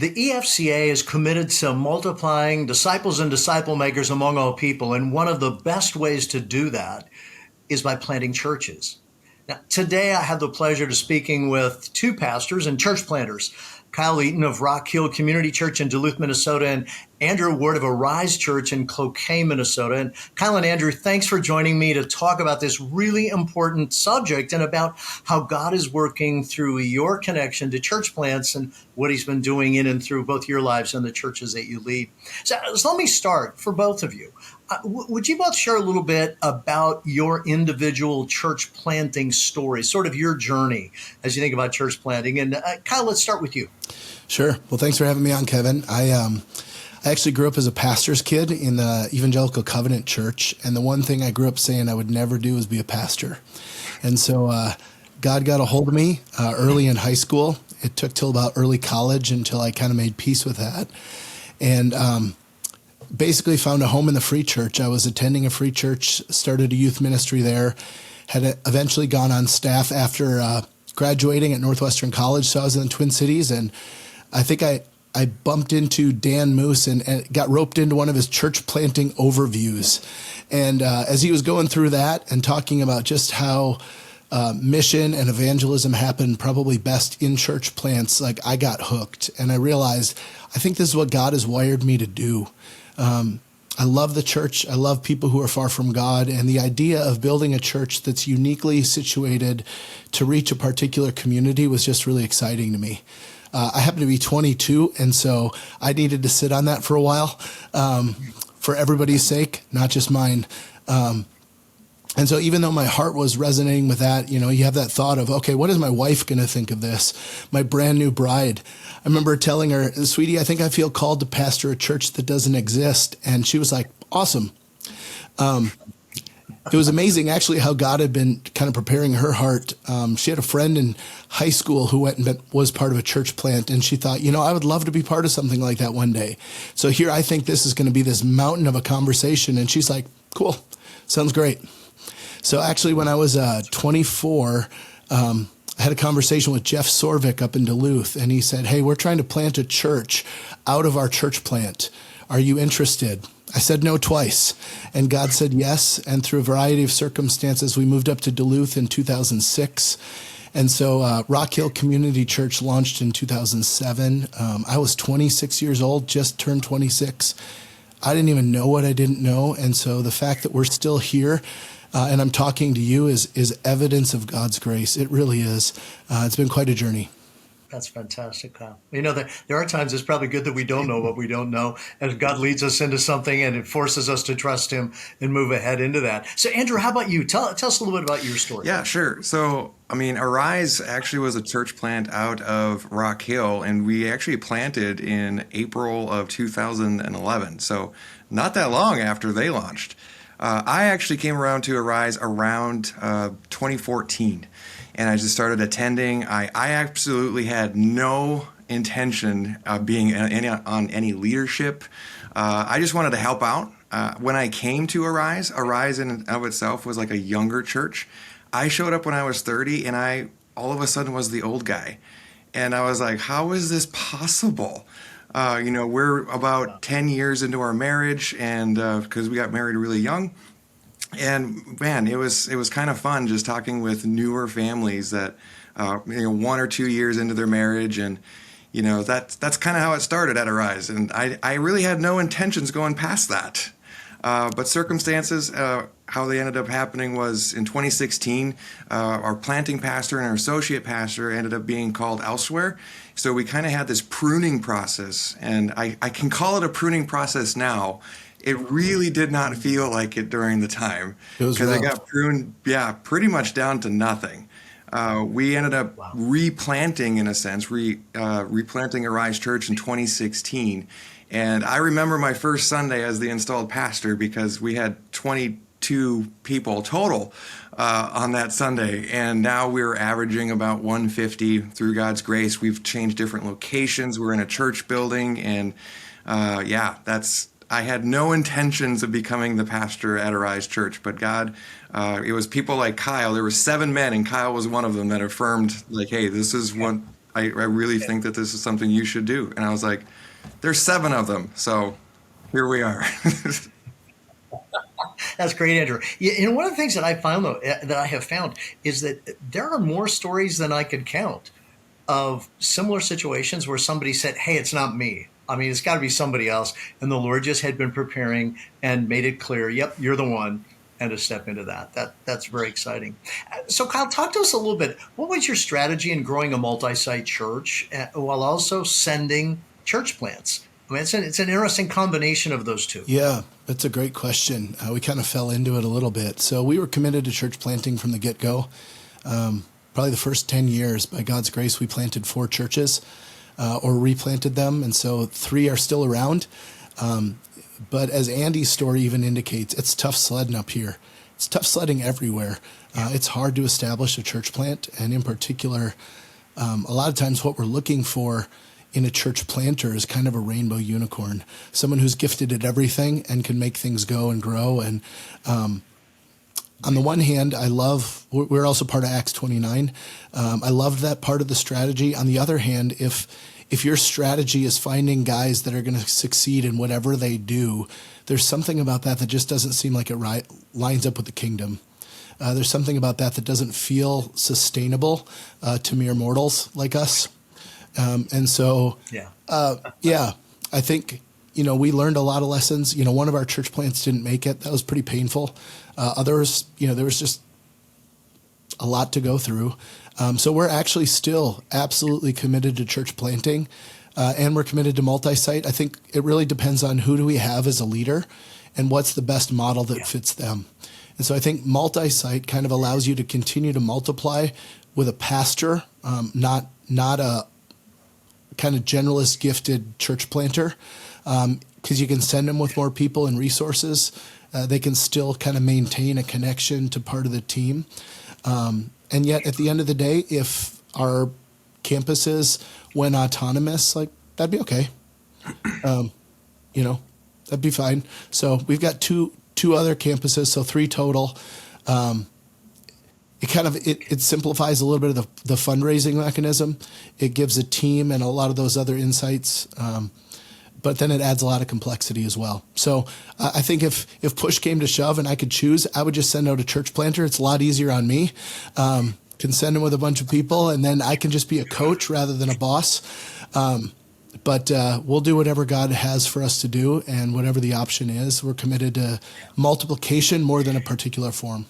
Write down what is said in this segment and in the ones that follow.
The EFCA is committed to multiplying disciples and disciple makers among all people, and one of the best ways to do that is by planting churches. Now, today I have the pleasure of speaking with two pastors and church planters, Kyle Eaton of Rock Hill Community Church in Duluth, Minnesota, and Andrew Ward of Arise Church in Cloquet, Minnesota. And Kyle and Andrew, thanks for joining me to talk about this really important subject and about how God is working through your connection to church plants and what he's been doing in and through both your lives and the churches that you lead. So let me start for both of you. Would you both share a little bit about your individual church planting story, sort of your journey as you think about church planting? And Kyle, let's start with you. Sure. Well, thanks for having me on, Kevin. I actually grew up as a pastor's kid in the Evangelical Covenant Church. And the one thing I grew up saying I would never do is be a pastor. And so God got a hold of me early in high school. It took till about early college until I kind of made peace with that. And basically found a home in the free church. I was attending a free church, started a youth ministry there, had eventually gone on staff after graduating at Northwestern College. So I was in the Twin Cities, and I think I bumped into Dan Moose and got roped into one of his church planting overviews. And as he was going through that and talking about just how mission and evangelism happen probably best in church plants, like I got hooked and I realized, I think this is what God has wired me to do. I love the church. I love people who are far from God. And the idea of building a church that's uniquely situated to reach a particular community was just really exciting to me. I happen to be 22, and so I needed to sit on that for a while for everybody's sake, not just mine. And so even though my heart was resonating with that, you have that thought of, okay, what is my wife going to think of this? My brand new bride. I remember telling her, sweetie, I think I feel called to pastor a church that doesn't exist. And she was like, awesome. It was amazing, actually, how God had been kind of preparing her heart. She had a friend in high school who went and was part of a church plant, and she thought, I would love to be part of something like that one day. So here, I think this is going to be this mountain of a conversation. And she's like, cool, sounds great. So actually, when I was 24, I had a conversation with Jeff Sorvik up in Duluth, and he said, hey, we're trying to plant a church out of our church plant. Are you interested? I said no twice, and God said yes. And through a variety of circumstances, we moved up to Duluth in 2006. And so Rock Hill Community Church launched in 2007. I was 26 years old, just turned 26. I didn't even know what I didn't know. And so the fact that we're still here and I'm talking to you is evidence of God's grace. It really is. It's been quite a journey. That's fantastic, Kyle. There are times it's probably good that we don't know what we don't know, and God leads us into something and it forces us to trust him and move ahead into that. So Andrew, how about you? Tell us a little bit about your story. Yeah, sure. So, Arise actually was a church plant out of Rock Hill, and we actually planted in April of 2011. So not that long after they launched. I actually came around to Arise around 2014. And I just started attending. I absolutely had no intention of being on any leadership. I just wanted to help out. When I came to Arise in and of itself was like a younger church. I showed up when I was 30, and I all of a sudden was the old guy. And I was like, how is this possible? We're about 10 years into our marriage, and because we got married really young. And man, it was kind of fun just talking with newer families that 1 or 2 years into their marriage, and that's kind of how it started at Arise. And I really had no intentions going past that, but circumstances, how they ended up happening was in 2016, our planting pastor and our associate pastor ended up being called elsewhere. So we kind of had this pruning process, and I can call it a pruning process now. It really did not feel like it during the time because it got pruned, pretty much down to nothing. We ended up replanting, in a sense, replanting Arise Church in 2016. And I remember my first Sunday as the installed pastor because we had 22 people total on that Sunday. And now we're averaging about 150 through God's grace. We've changed different locations. We're in a church building. And I had no intentions of becoming the pastor at Arise Church, but God, it was people like Kyle. There were 7 men, and Kyle was one of them that affirmed, like, hey, this is what I really think that this is something you should do. And I was like, there's 7 of them. So here we are. That's great, Andrew. One of the things that I found, though, that I have found is that there are more stories than I could count of similar situations where somebody said, "Hey, it's not me. I mean, it's got to be somebody else." And the Lord just had been preparing and made it clear, "Yep, you're the one," and to step into that. That's very exciting. So, Kyle, talk to us a little bit. What was your strategy in growing a multi-site church while also sending church plants? I mean, it's an interesting combination of those two. Yeah, that's a great question. We kind of fell into it a little bit. So we were committed to church planting from the get-go. Probably the first 10 years, by God's grace, we planted 4 churches or replanted them. And so 3 are still around. But as Andy's story even indicates, it's tough sledding up here. It's tough sledding everywhere. It's hard to establish a church plant. And in particular, a lot of times what we're looking for in a church planter is kind of a rainbow unicorn, someone who's gifted at everything and can make things go and grow. And on the one hand, we're also part of Acts 29. I loved that part of the strategy. On the other hand, if your strategy is finding guys that are going to succeed in whatever they do, there's something about that just doesn't seem like it lines up with the kingdom. There's something about that doesn't feel sustainable to mere mortals like us. And so, I think, we learned a lot of lessons. One of our church plants didn't make it. That was pretty painful. Others, there was just a lot to go through. So we're actually still absolutely committed to church planting, and we're committed to multi-site. I think it really depends on who do we have as a leader and what's the best model that fits them. And so I think multi-site kind of allows you to continue to multiply with a pastor, not a kind of generalist gifted church planter, because you can send them with more people and resources. They can still kind of maintain a connection to part of the team. And yet at the end of the day, if our campuses went autonomous, that'd be okay. That'd be fine. So we've got two other campuses, so 3 total. It simplifies a little bit of the fundraising mechanism. It gives a team and a lot of those other insights, but then it adds a lot of complexity as well. So I think if push came to shove and I could choose, I would just send out a church planter. It's a lot easier on me. Can send them with a bunch of people, and then I can just be a coach rather than a boss. But we'll do whatever God has for us to do, and whatever the option is. We're committed to multiplication more than a particular form.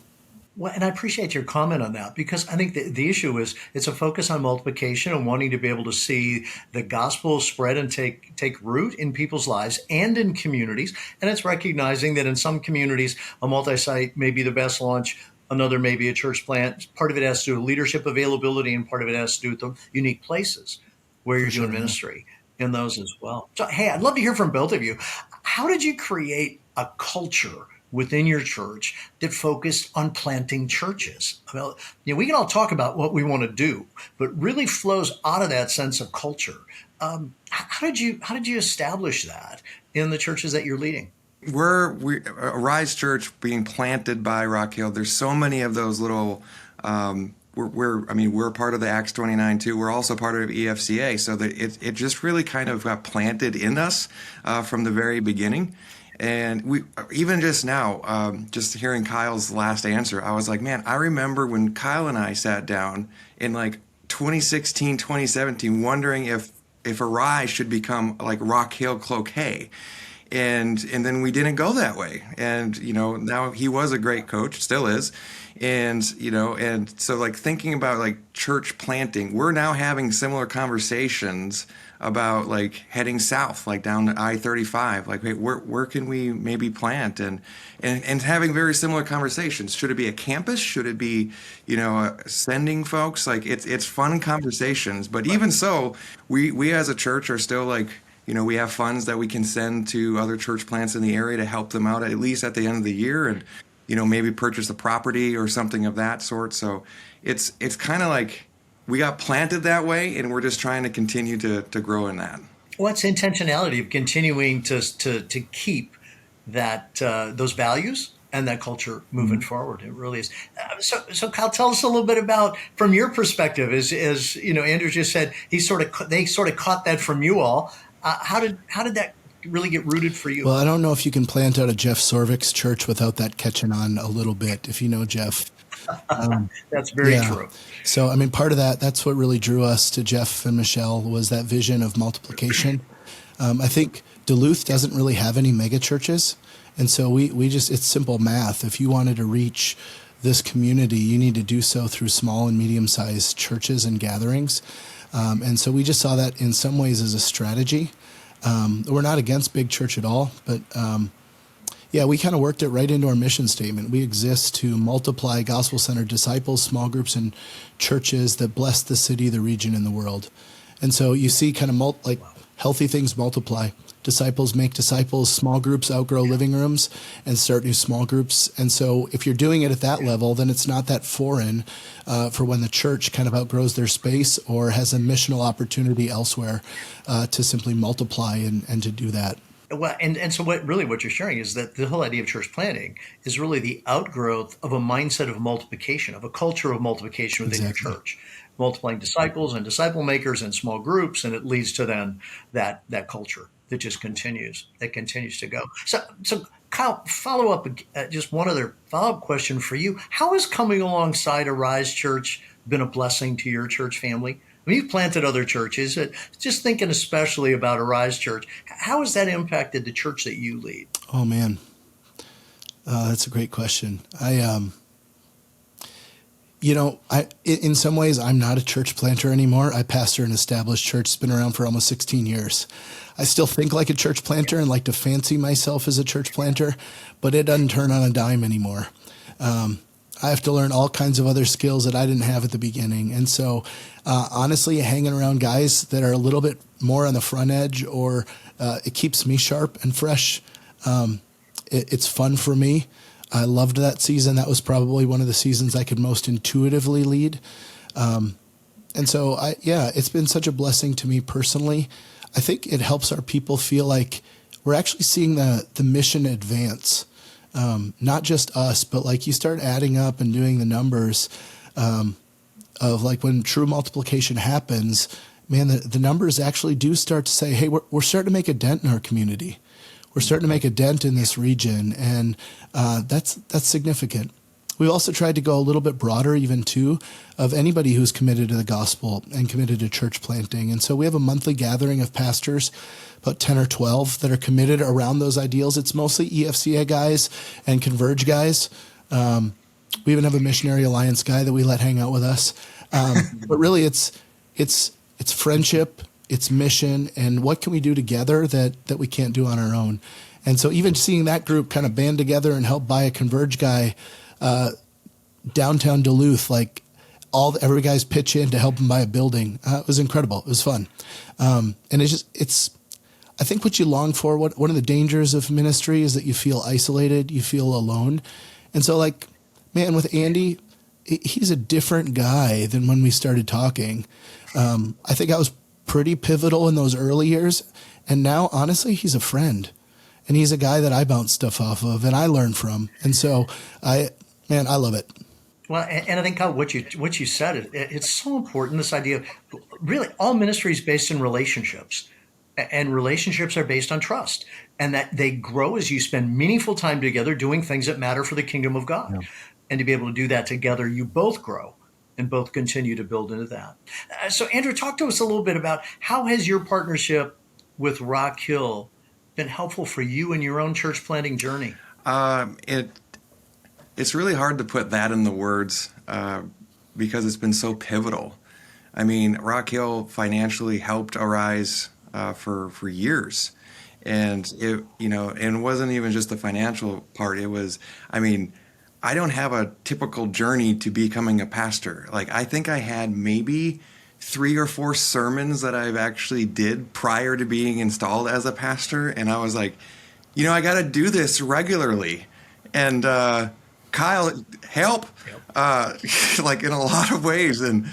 Well, and I appreciate your comment on that, because I think the issue is it's a focus on multiplication and wanting to be able to see the gospel spread and take root in people's lives and in communities. And it's recognizing that in some communities, a multi-site may be the best launch. Another may be a church plant. Part of it has to do with leadership availability, and part of it has to do with the unique places where you're doing ministry in those as well. So, hey, I'd love to hear from both of you. How did you create a culture within your church that focused on planting churches? Well, we can all talk about what we want to do, but really flows out of that sense of culture. How did you establish that in the churches that you're leading? We're Rise Church being planted by Rock Hill. There's so many of those little. We're part of the Acts 29 too. We're also part of EFCA, so that it just really kind of got planted in us from the very beginning. And we even just now, just hearing Kyle's last answer, I was like, man, I remember when Kyle and I sat down in 2016, 2017, wondering if Arise should become like Rock Hill Cloquet. And then we didn't go that way. And, now he was a great coach, still is. And, and so thinking about church planting, we're now having similar conversations about heading south, down to I-35, hey, where can we maybe plant, and having very similar conversations. Should it be a campus? Should it be, sending folks? It's fun conversations. But even so, we as a church are still we have funds that we can send to other church plants in the area to help them out at least at the end of the year, and maybe purchase a property or something of that sort. So it's kind of we got planted that way, and we're just trying to continue to grow in that. What's intentionality of continuing to keep that those values and that culture moving forward. It really is. So Kyle, tell us a little bit about, from your perspective, as you know, Andrew just said, they sort of caught that from you all. How did that really get rooted for you? Well, I don't know if you can plant out a Jeff Sorvik's church without that catching on a little bit, if you know Jeff. That's very true. So, I memean, part of that's what really drew us to Jeff and Michelle, was that vision of multiplication. I think Duluth doesn't really have any mega churches. And so we just, it's simple math. If you wanted to reach this community, you need to do so through small and medium-sized churches and gatherings. And so we just saw that in some ways as a strategy. We're not against big church at all, but we kind of worked it right into our mission statement. We exist to multiply gospel-centered disciples, small groups, and churches that bless the city, the region, and the world. And so you see kind of healthy things multiply. Disciples make disciples, small groups outgrow living rooms and start new small groups. And so if you're doing it at that level, then it's not that foreign for when the church kind of outgrows their space or has a missional opportunity elsewhere to simply multiply and to do that. Well, and so what you're sharing is that the whole idea of church planting is really the outgrowth of a mindset of multiplication, of a culture of multiplication within your church, multiplying disciples and disciple makers and small groups, and it leads to then that culture that just continues to go. So Kyle, follow up, just one other follow-up question for you. How has coming alongside Arise Church been a blessing to your church family? I mean, you've planted other churches. Just thinking especially about Arise Church, how has that impacted the church that you lead? Oh, man. That's a great question. In some ways, I'm not a church planter anymore. I pastor an established church. It's been around for almost 16 years. I still think like a church planter and like to fancy myself as a church planter, but it doesn't turn on a dime anymore. I have to learn all kinds of other skills that I didn't have at the beginning. And so, honestly, hanging around guys that are a little bit more on the front edge, or it keeps me sharp and fresh. It's fun for me. I loved that season. That was probably one of the seasons I could most intuitively lead. And so, it's been such a blessing to me personally. I think it helps our people feel like we're actually seeing the mission advance. Not just us, but like you start adding up and doing the numbers of like when true multiplication happens, man, the numbers actually do start to say, hey, we're starting to make a dent in our community. We're starting to make a dent in this region, and that's significant. We've also tried to go a little bit broader even too, of anybody who's committed to the gospel and committed to church planting. And so we have a monthly gathering of pastors, about 10 or 12 that are committed around those ideals. It's mostly EFCA guys and Converge guys. We even have a Missionary Alliance guy that we let hang out with us. But really it's friendship, it's mission, and what can we do together that we can't do on our own. And so even seeing that group kind of band together and help buy a Converge guy downtown Duluth, like every guy's pitch in to help him buy a building. It was incredible. It was fun. And I think what you long for, one of the dangers of ministry is that you feel isolated, you feel alone. And so like, man, with Andy, he's a different guy than when we started talking. I think I was pretty pivotal in those early years. And now, honestly, he's a friend. And he's a guy that I bounce stuff off of and I learn from. And so I love it. Well, and I think, Kyle, what you said, it's so important, this idea of really all ministry is based in relationships. And relationships are based on trust, and that they grow as you spend meaningful time together doing things that matter for the kingdom of God. Yeah. And to be able to do that together, you both grow and both continue to build into that. So Andrew, talk to us a little bit about how has your partnership with Rock Hill been helpful for you in your own church planting journey? It's really hard to put that in the words because it's been so pivotal. I mean, Rock Hill financially helped Arise for years, and it wasn't even just the financial part. It was, I don't have a typical journey to becoming a pastor. Like, I think I had maybe 3 or 4 sermons that I've actually did prior to being installed as a pastor, and I was like, I got to do this regularly, and Kyle, help, like in a lot of ways, and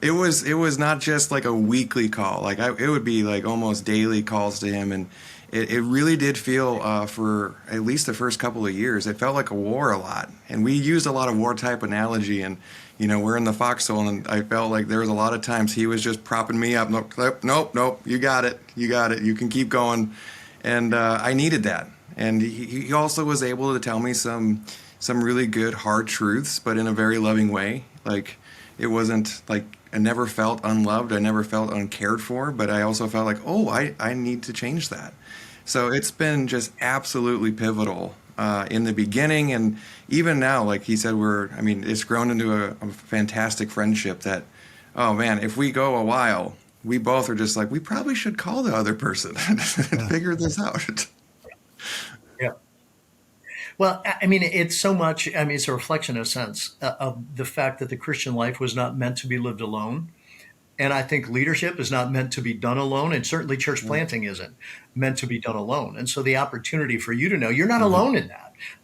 it was not just like a weekly call. Like it would be like almost daily calls to him, and it really did feel for at least the first couple of years, it felt like a war a lot. And we used a lot of war type analogy, and we're in the foxhole, and I felt like there was a lot of times he was just propping me up. Nope, nope, nope. You got it. You got it. You can keep going. And I needed that. And he also was able to tell me some really good hard truths, but in a very loving way. Like it wasn't like I never felt unloved. I never felt uncared for, but I also felt like, oh, I need to change that. So it's been just absolutely pivotal in the beginning, and even now, like he said, it's grown into a fantastic friendship that, oh man, if we go a while, we both are just like, we probably should call the other person and figure this out. Yeah. Well, I mean, it's so much, I mean, it's a reflection, in a sense, of the fact that the Christian life was not meant to be lived alone. And I think leadership is not meant to be done alone. And certainly church planting isn't meant to be done alone. And so the opportunity for you to know you're not alone in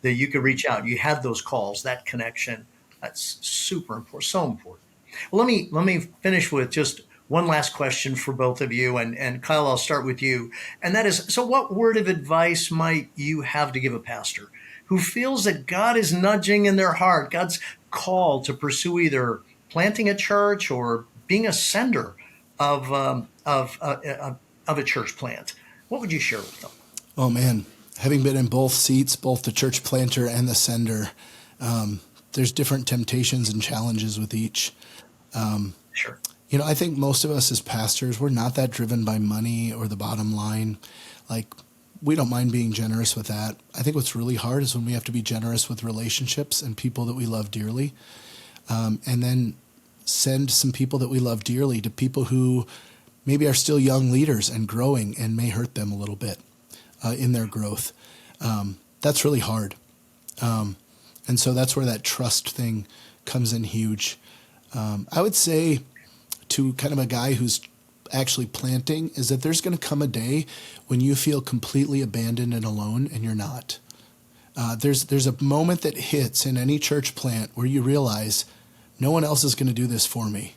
that you could reach out. You have those calls, that connection. That's super important, so important. Well, let me finish with just one last question for both of you. And Kyle, I'll start with you. And that is, so what word of advice might you have to give a pastor who feels that God is nudging in their heart, God's call to pursue either planting a church or being a sender of a church plant? What would you share with them? Oh man, having been in both seats, both the church planter and the sender, there's different temptations and challenges with each. Sure. I think most of us as pastors, we're not that driven by money or the bottom line. Like, we don't mind being generous with that. I think what's really hard is when we have to be generous with relationships and people that we love dearly, and then send some people that we love dearly to people who maybe are still young leaders and growing and may hurt them a little bit in their growth. That's really hard. And so that's where that trust thing comes in huge. I would say to kind of a guy who's actually planting is that there's going to come a day when you feel completely abandoned and alone, and you're not. There's a moment that hits in any church plant where you realize no one else is going to do this for me.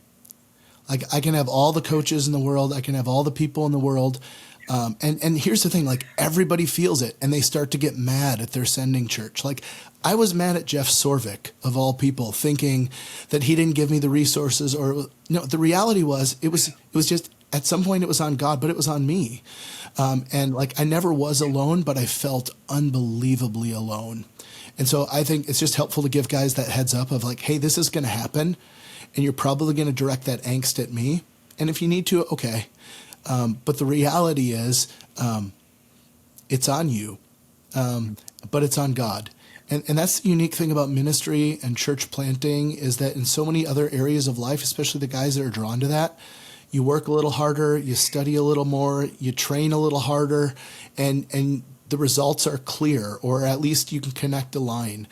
Like, I can have all the coaches in the world, I can have all the people in the world, and here's the thing, like, everybody feels it, and they start to get mad at their sending church. Like, I was mad at Jeff Sorvik, of all people, thinking that he didn't give me the resources, or no. The reality was, it was just, at some point it was on God, but it was on me. And like, I never was alone, but I felt unbelievably alone. And so I think it's just helpful to give guys that heads up of like, hey, this is going to happen, and you're probably going to direct that angst at me. And if you need to, okay. But the reality is, it's on you, but it's on God. And that's the unique thing about ministry and church planting, is that in so many other areas of life, especially the guys that are drawn to that, you work a little harder, you study a little more, you train a little harder, and the results are clear, or at least you can connect a line.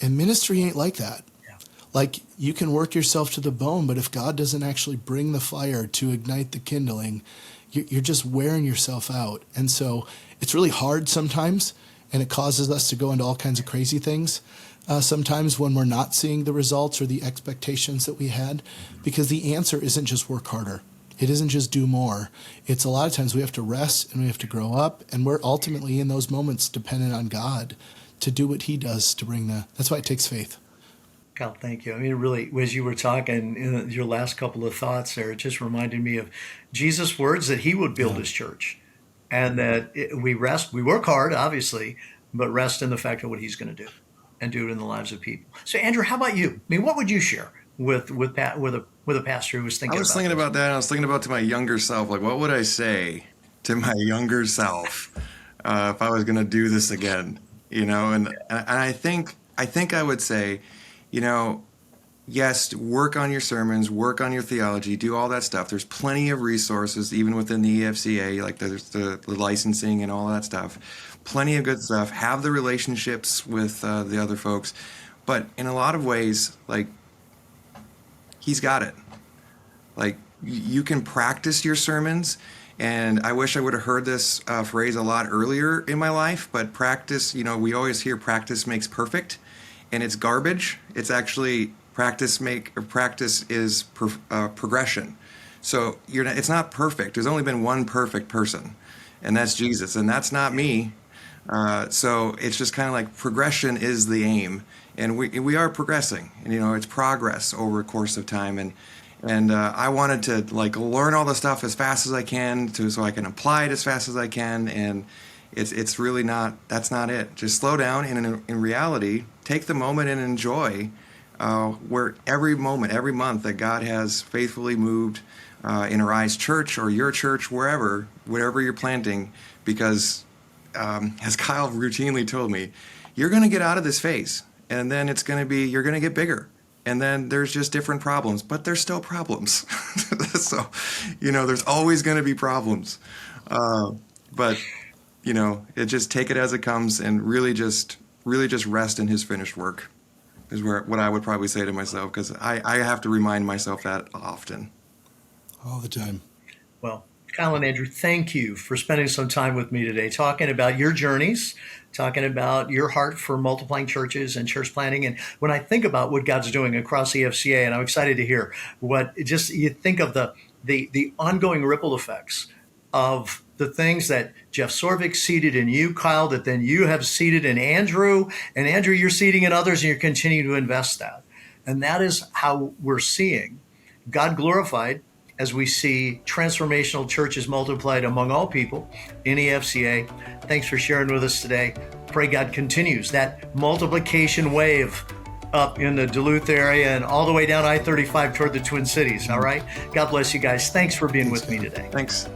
And ministry ain't like that. Yeah. Like, you can work yourself to the bone, but if God doesn't actually bring the fire to ignite the kindling, you're just wearing yourself out. And so it's really hard sometimes, and it causes us to go into all kinds of crazy things sometimes when we're not seeing the results or the expectations that we had, because the answer isn't just work harder. It isn't just do more. It's a lot of times we have to rest and we have to grow up, and we're ultimately in those moments dependent on God to do what he does to bring that's why it takes faith. Kyle, thank you. I mean, really, as you were talking, your last couple of thoughts there, it just reminded me of Jesus' words that he would build his church, and that we rest, we work hard, obviously, but rest in the fact of what he's going to do and do it in the lives of people. So, Andrew, how about you? I mean, what would you share with a pastor who was thinking about I was thinking about that. I was thinking about to my younger self, like, what would I say to my younger self if I was going to do this again? And I think I would say, yes, work on your sermons, work on your theology, do all that stuff. There's plenty of resources, even within the EFCA, like there's the licensing and all that stuff. Plenty of good stuff. Have the relationships with the other folks. But in a lot of ways, like, he's got it. Like, you can practice your sermons, and I wish I would have heard this phrase a lot earlier in my life, but practice, we always hear practice makes perfect, and it's garbage. It's actually Practice is progression. So it's not perfect. There's only been one perfect person, and that's Jesus, and that's not me. So it's just kind of like progression is the aim, and we are progressing, and it's progress over a course of time, and I wanted to like learn all the stuff as fast as I can so I can apply it as fast as I can, and it's really not, that's not it. Just slow down, and in reality, take the moment and enjoy where every moment, every month that God has faithfully moved in Arise Church or your church, whatever you're planting, because as Kyle routinely told me, you're going to get out of this phase, and then you're going to get bigger. And then there's just different problems, but there's still problems. So, there's always going to be problems. But, take it as it comes and really just rest in his finished work is what I would probably say to myself, because I have to remind myself that often. All the time. Well, Kyle and Andrew, thank you for spending some time with me today, talking about your journeys, talking about your heart for multiplying churches and church planting. And when I think about what God's doing across EFCA, and I'm excited to hear you think of the ongoing ripple effects of the things that Jeff Sorvik seeded in you, Kyle, that then you have seeded in Andrew, and Andrew, you're seeding in others, and you're continuing to invest that. And that is how we're seeing God glorified as we see transformational churches multiplied among all people in EFCA. Thanks for sharing with us today. Pray God continues that multiplication wave up in the Duluth area and all the way down I-35 toward the Twin Cities. All right. God bless you guys. Thanks for being with me today. Thanks.